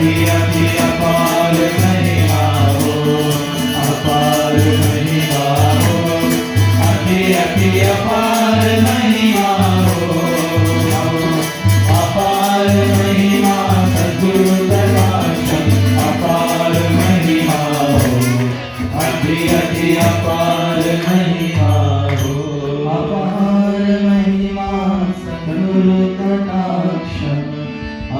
अति अति अपार महिमा हो, अपार महिमा हो, अति अति अपार महिमा हो, अपार महिमा सद्गुरु दर्शन, अपार महिमा हो, अति अति अपार महिमा हो, अपार महिमा सद्गुरु दर्शन,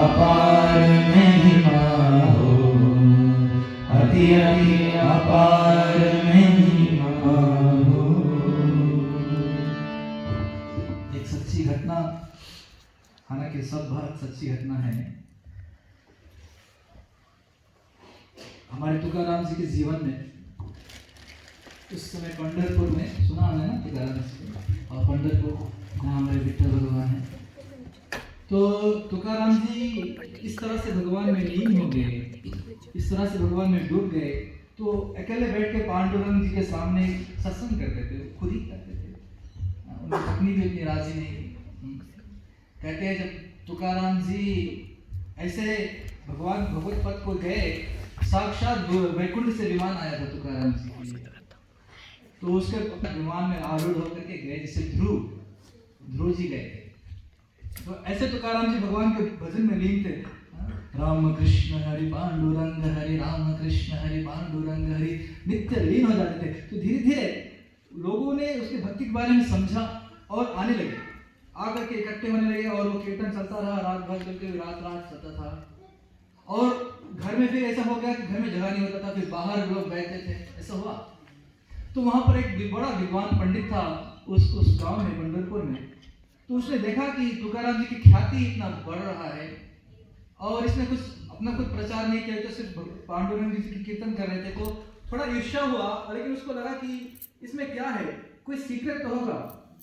अपार महिमा हो, अति अति अपार महिमा हो। एक सच्ची घटना, हालांकि सब बहुत सच्ची घटना है, हमारे तुकाराम जी के जीवन में उस समय पंढरपुर में, सुना है ना तुकाराम जी, और पंढरपुर जहाँ हमारे विठल भगवान है, तो तुकाराम जी इस तरह से भगवान में लीन हो गए, इस तरह से भगवान में डूब गए, तो अकेले बैठ के पांडुरंग जी के सामने सत्संग करते थे, खुद ही करते थे, उनकी पत्नी भी इतनी राजी नहीं थी। कहते हैं जब तुकाराम जी ऐसे भगवान भगवत पद को गए, साक्षात वैकुंठ से विमान आया था तुकाराम जी के लिए, तो उसके विमान में आरूढ़ होकर के गए, जैसे ध्रुव जी गए थे। तो ऐसे तुकाराम जी भगवान के भजन में लीन थे, राम कृष्ण हरि पांडुरंग हरि, राम कृष्ण हरि पांडुरंग हरि, नित्य लीन हो जाते थे। तो धीरे धीरे लोगों ने उसके भक्ति के बारे में समझा और आने लगे, आकर के इकट्ठे होने लगे, और वो कीर्तन चलता रहा, रात भर चल के रात चलता था। और घर में फिर ऐसा हो गया कि घर में जगह नहीं होता था, फिर बाहर लोग बैठते थे, ऐसा हुआ। तो वहां पर एक बड़ा विद्वान पंडित था उस गांव में, पंढरपुर में। तो उसने देखा कि तुकाराम जी की ख्याति इतना बढ़ रहा है और इसने कुछ अपना कुछ प्रचार नहीं किया, तो सिर्फ पांडुरंग जी की कीर्तन कर रहे थे। तो थोड़ा ईर्ष्या हुआ, लेकिन उसको लगा कि इसमें क्या है, कोई सीक्रेट तो होगा,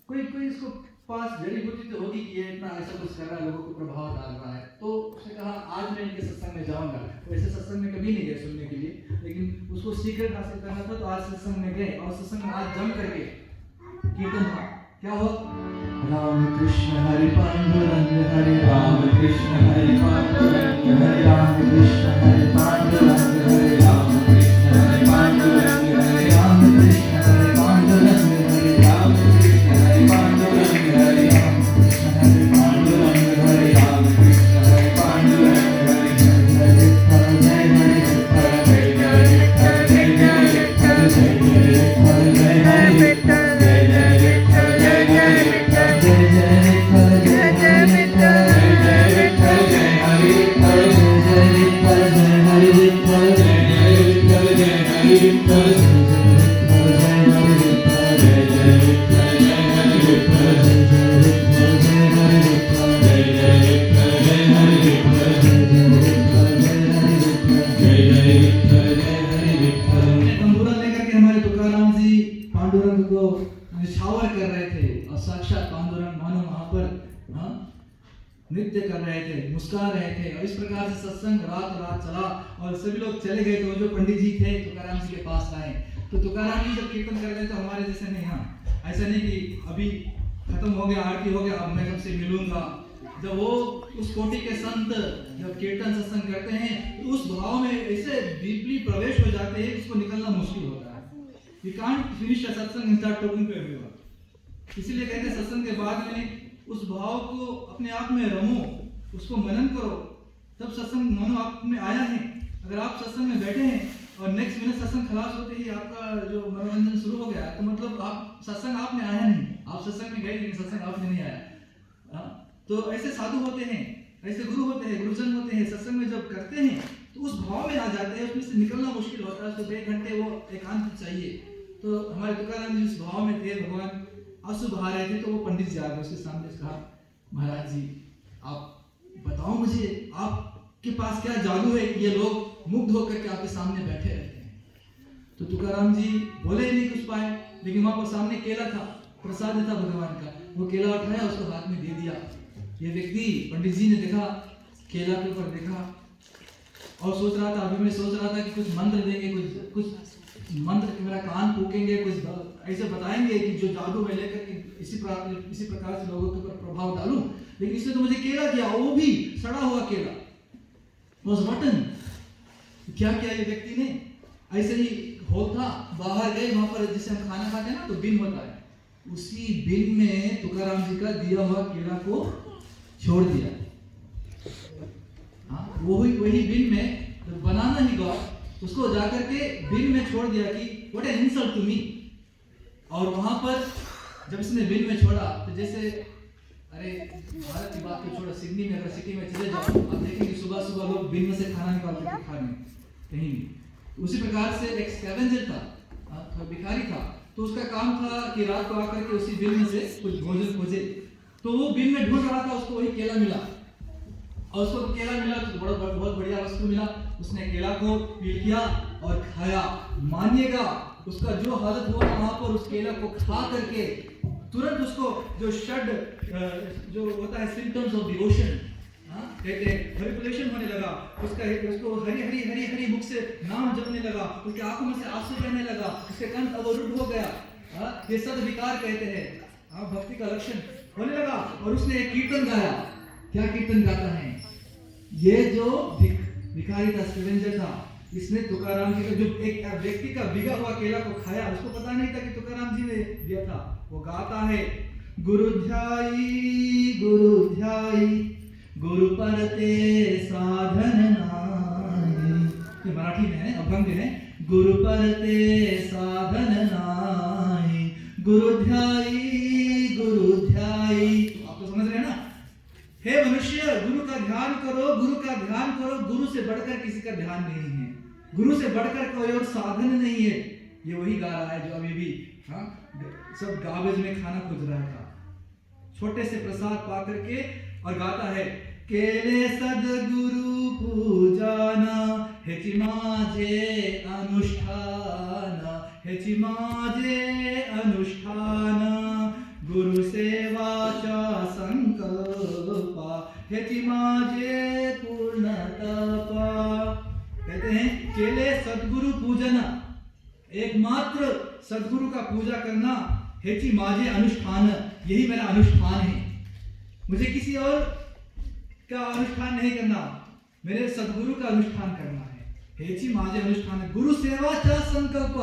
कोई इसको पास जड़ी बूटी तो होगी कि ये इतना ऐसा कुछ कर रहा है, लोगों को प्रभाव डाल रहा है। तो उसने कहा आज मैं इनके सत्संग में जाऊंगा। वैसे सत्संग में कभी नहीं गए सुनने के लिए, लेकिन उसको सीक्रेट हासिल करना था, तो आज सत्संग में गए, और सत्संग में आज जम करके कीर्तन हुआ। क्या हुआ? राम कृष्ण हरि पांडुरंग हरि, राम कृष्ण हरि पांडुरंग हरि, राम कृष्ण हरि पांडुरंग हरि, राम कृष्ण हरि पांडुरंग हरि, राम कृष्ण हरि पांडुरंग हरि, राम कृष्ण हरि पांडुरंग हरि, राम कृष्ण हरि पांडुरंग हरि, राम कृष्ण हरि पांडुरंग हरि, हरे हरे जय हरे हरे जय हरे जय हरे जय हरे जय हरे पांडुरंग को निछावर कर रहे थे, और साक्षात पांडुरंग मानो वहां पर नृत्य कर रहे थे, मुस्कुरा रहे थे। और इस प्रकार से सत्संग रात चला, और सभी लोग चले गए। तो जो पंडित जी थे तुकाराम जी के पास आए, तो तुकाराम जी जब कीर्तन कर रहे थे, तो हमारे जैसे नहीं, ऐसा नहीं कि अभी खत्म हो गया, आरती हो गया, अब मैं तुमसे मिलूंगा। जब वो उस कोटि के संत जब कीर्तन सत्संग करते हैं, तो उस भाव में ऐसे डीपली प्रवेश हो जाते हैं, उसको निकलना मुश्किल होता है। We can't finish a satsang and start talking to everyone. इसीलिए कहते हैं सत्संग के बाद में उस भाव को अपने आप में रमो, उसको मनन करो, तब सत्संग मानो आप में आया है। अगर आप सत्संग में बैठे हैं और नेक्स्ट मिनट सत्संग खलास होते ही आपका जो मनोरंजन शुरू हो गया, तो मतलब आप सत्संग आप में आया नहीं, आप सत्संग में गए लेकिन सत्संग आप में नहीं आया। तो ऐसे साधु होते हैं, ऐसे गुरु होते हैं, गुरुजन होते हैं, सत्संग में जब करते हैं तो उस भाव में आ जाते हैं, उसमें से निकलना मुश्किल होता है। तो 2 घंटे वो एकांत चाहिए। तो हमारे तुकाराम जी उस भाव में थे, भगवान आंसू बहा रहे थे। तो वो पंडित जी आ गए उसके सामने, कहा महाराज जी आप बताओ मुझे, आपके पास क्या जादू है कि ये लोग मुग्ध होकर के आपके सामने बैठे रहते हैं। तो तुकाराम जी बोले नहीं कुछ पाए, लेकिन वहां पर सामने केला था, प्रसाद था भगवान का। वो केला उठाया, उसको हाथ में दे दिया। ये व्यक्ति पंडित जी ने देखा, केला के ऊपर देखा और सोच रहा था, अभी मैं सोच रहा था कि कुछ मंत्र देंगे, कुछ मंत्र के मेरा कान फूकेंगे, कुछ ऐसे बताएंगे कि जो जादू मैं लेकर के इसी प्रकार से लोगों के ऊपर प्रभाव डालूं। लेकिन इसने तो मुझे केला दिया, वो भी सड़ा हुआ केला। was rotten. क्या किया ये व्यक्ति ने? ऐसे ही हॉल था, बाहर गए, वहां पर जिसे हम खाना खाते हैं ना तो बिन होता है, उसी बिन में तुकाराम जी का दिया हुआ केला को छोड़ दिया। हाँ, वही बिन में बनाना ही गॉड उसको जाकर के बिन में छोड़ दिया कि what an insult to me. और वहां पर जब इसने बिन में छोड़ा तो जैसे, अरे भारत की बात को छोड़ो, सिडनी में अगर सिटी में चले जाओ आप देखेंगे सुबह सुबह लोग बिन में से खाना निकालते थे खाने कहीं भी। उसी प्रकार से एक स्कैवेंजर था, भिखारी था, तो उसका काम था कि रात को आकर के उसी बिन में से कुछ भोजन खोजे। तो वो बिन में ढूंढ रहा था, उसको वही केला मिला, और उसको तो केला मिला तो बहुत बढ़िया वस्तु मिला। उसने केला को पील किया और खाया। मानिएगा उसका जो हालत हुआ वहां पर उस केला को खा करके तुरंत उसको जो जो होता है सिम्टम्स ऑफ डिवोशन, कहते हैं हरिपुलेशन होने लगा, उसको हरी हरी हरी हरी मुख से नाम जपने लगा, उसके आंखों में से आंसू बहने लगा, उसके कंठ अवरुद्ध हो गया। ये सब विकार कहते हैं, भक्ति का लक्षण होने लगा। और उसने एक कीर्तन गाया। क्या कीर्तन गाता है? ये जो भिखारी था, स्कैवेंजर था, इसने तुकाराम जी का जो एक व्यक्ति का बिगा हुआ केला को खाया, उसको पता नहीं था कि तुकाराम जी ने दिया था। वो गाता है, गुरु ध्याई गुरु परते साधन नाहि। ये मराठी में है, अभंग है। गुरु परते साधन नाहि, गुरु ध्याई। आप तो समझ रहे हैं ना? हे मनुष्य, गुरु का ध्यान करो, गुरु का ध्यान करो। गुरु से बढ़कर किसी का ध्यान नहीं है, गुरु से बढ़कर कोई और साधन नहीं है। ये वही गा रहा है जो अभी भी सब गार्बेज में खाना खोज रहा था, छोटे से प्रसाद पा करके, और गाता है, केले सद्गुरु पूजाना हेचि माझे अनुष्ठान, हेचि माझे अनुष्ठान, गुरु सेवाचा संकल्पा, हेचि माझे पूर्ण तपा। कहते हैं केले सद्गुरु पूजना, एकमात्र सद्गुरु का पूजा करना, हेचि माझे अनुष्ठान, यही मेरा अनुष्ठान है। मुझे किसी और का अनुष्ठान नहीं करना, मेरे सद्गुरु का अनुष्ठान करना है। हेचि माझे अनुष्ठान, गुरु सेवा चा संकल्प।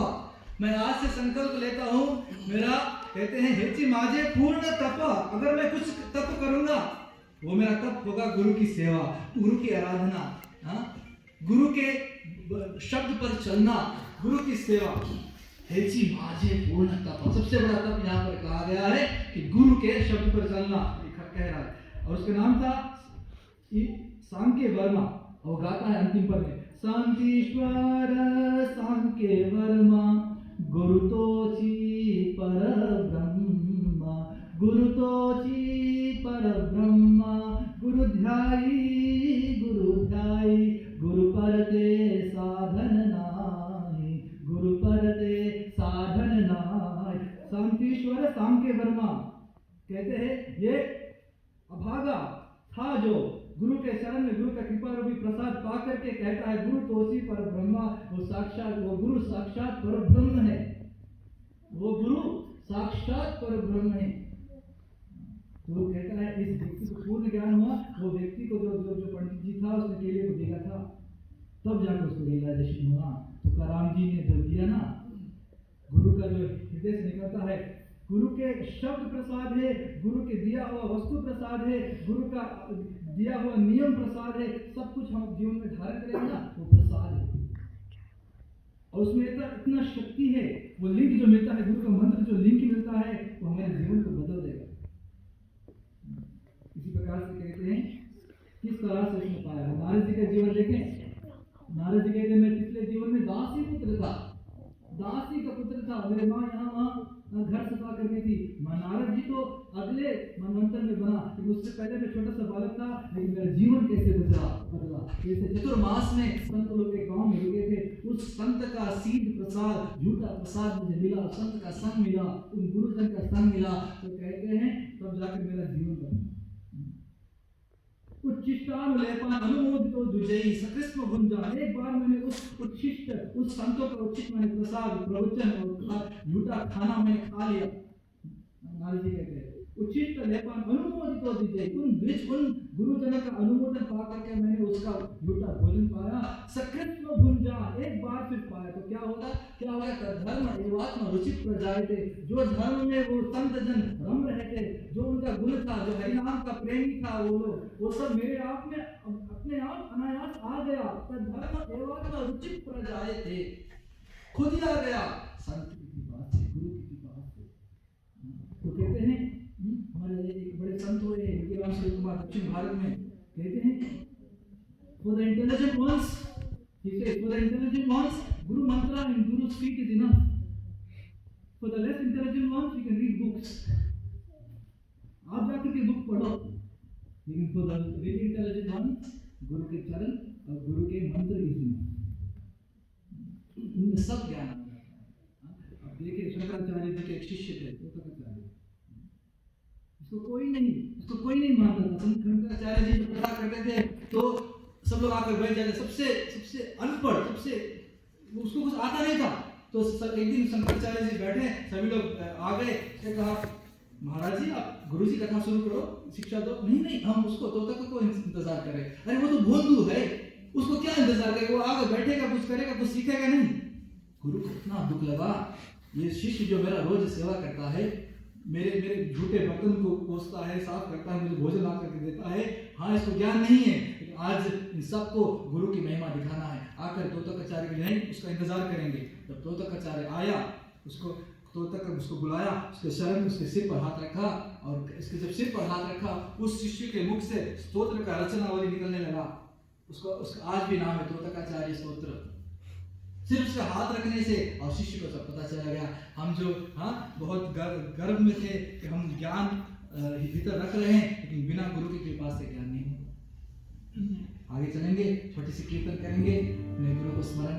मैं आज से संकल्प लेता हूँ, मेरा कहते हैं हेचि माझे पूर्ण तप। अगर मैं कुछ तप करूंगा वो मेरा तप होगा गुरु की सेवा, गुरु की आराधना, गुरु के शब्द पर चलना, गुरु की सेवा। हेचि माझे पूर्ण तप, सबसे बड़ा तप यहाँ पर कहा गया है कि गुरु के शब्द पर चलना कह रहा है। और उसका नाम था सांके वर्मा, और गाता है अंतिम पद में, शांतिश्वर सांके वर्मा, गुरु तोची पर ब्रह्मा, गुरु तोची पर ब्रह्मा, गुरु ध्याई गुरु परते साधन नाहि, गुरु परते साधन नाहि। शांतिश्वर सांके वर्मा कहते हैं ये अभागा था जो गुरु के शरण में गुरु का कृपा रूपी प्रसाद पा करके कहता है, गुरु तोसी पर ब्रह्मा, वो गुरु साक्षात पर ब्रह्म है, वो गुरु साक्षात पर ब्रह्म है। तो कहता है इस व्यक्ति को पूर्ण ज्ञान हुआ, वो व्यक्ति को जो पंडित जी था उसने केले को दिया था, तब जाकर उसको रियलाइजेशन हुआ। तो तुकाराम जी ने जो दिया ना, गुरु का जो हृदय से निकलता है, गुरु के शब्द प्रसाद है, गुरु के दिया हुआ वस्तु प्रसाद है, गुरु का दिया हुआ नियम प्रसाद है, सब कुछ हम जीवन में धारण करेंगे ना, वो प्रसाद है। और उसमें इतना शक्ति है, वो लिंक जो मिलता है, गुरु का मंत्र जो लिंक मिलता है, वो हमारे जीवन को बदल देगा। इसी प्रकार से कहते हैं किस तरह से उसने पाया। नारद जी का जीवन देखें, नारद जी कहते हैं मैं पिछले जीवन में दासी पुत्र था, दासी का पुत्र था, मेरे माँ यहाँ वहाँ घर सफा करनी थी। नारद जी तो अगले मनवंतर में बना, लेकिन उससे पहले मैं छोटा सा बालक था, लेकिन मेरा जीवन कैसे बदला। जैसे चतुर्मास में संत लोग एक गांव में रुके थे, उस संत का सीध प्रसाद, झूठा प्रसाद मुझे मिला, संत का संग मिला, उन गुरुजन का संग मिला, तो कहते हैं तब जाकर मेरा जीवन बदला। उच्चिष्टानुलेपान अनुमोदितो द्विजयी सकृष्ण भुंजान। एक बार मैंने उस उच्चिष्ट, उस संतों का उच्चिष्ट मैंने प्रसाद, प्रवचन और झूठा खाना मैंने खा लिया। नारद जी कहते हैं उचित लेपन अनुमोदित दीजिए। उन गुरुजनों का अनुमोदन पा करके मैंने उसका झूठा भोजन पाया। सकृत्व भुंजा, एक बार फिर पाया तो क्या होगा? क्या होगा? धर्म एवात्म रुचित प्रजायते, जो धर्म में वो संत जन रम रहे थे, जो उनका गुण था, जो हरिनाम का प्रेमी था, वो सब मेरे आप में अपने आप अनायास आ गया। धर्म एवात्म रुचित प्रजायते, खुद ही आ गया संत की कृपा से, गुरु की कृपा से। तो कहते हैं हमारे एक बड़े संत हुए योगीराम श्री कुमार, दक्षिण भारत में, कहते हैं for the intelligent ones, he says for the intelligent ones guru mantra in guru's feet is enough, for the less intelligent ones you can read books, आप जाकर के बुक पढ़ो, लेकिन for the really intelligent ones गुरु के चरण और गुरु के मंत्र ही सुनो, उनमें सब ज्ञान आ जाता है। अब देखिए शंकराचार्य जी के एक शिष्य थे तोतकाचार्य, इसको कोई नहीं मानता था। शंकराचार्य जी जब प्रचार करते थे तो सब लोग आकर बैठ जाते, सबसे अनपढ़, उसको कुछ आता नहीं था। तो एक दिन शंकराचार्य जी बैठे, सभी लोग आ गए, कहा महाराज जी आप गुरु जी कथा शुरू करो, शिक्षा दो। नहीं हम उसको तोतक को इंतजार करें, अरे वो तो भोंदू है, उसको क्या इंतजार करेगा, वो आगे बैठेगा, कुछ करेगा, कुछ सीखेगा नहीं। गुरु को इतना दुख लगा, ये शिष्य जो मेरा रोज सेवा करता है, मेरे झूठे बर्तन को पोंछता है, साफ करता है, मुझे भोजन ला करके देता है, हाँ इसको ज्ञान नहीं है, लेकिन आज इन सबको गुरु की महिमा दिखाना है। आकर तोतकाचार्य के नहीं उसका इंतजार करेंगे। जब तोतकाचार्य आया, तोतक उसको बुलाया, उसके शरण में उसके सिर पर हाथ रखा, और इसके जब सिर पर हाथ रखा, उस शिष्य के मुख से स्तोत्र का रचनावली निकलने लगा। उसका आज भी नाम है तोतकाचार्य स्तोत्र। सिर्फ उसका हाथ रखने से और शिष्य को सब पता चला गया। हम जो बहुत गर्व में थे कि हम ज्ञान भीतर रख रहे हैं, लेकिन बिना गुरु की कृपा से ज्ञान नहीं। आगे चलेंगे, छोटी सी कीर्तन करेंगे, अपने गुरु को स्मरण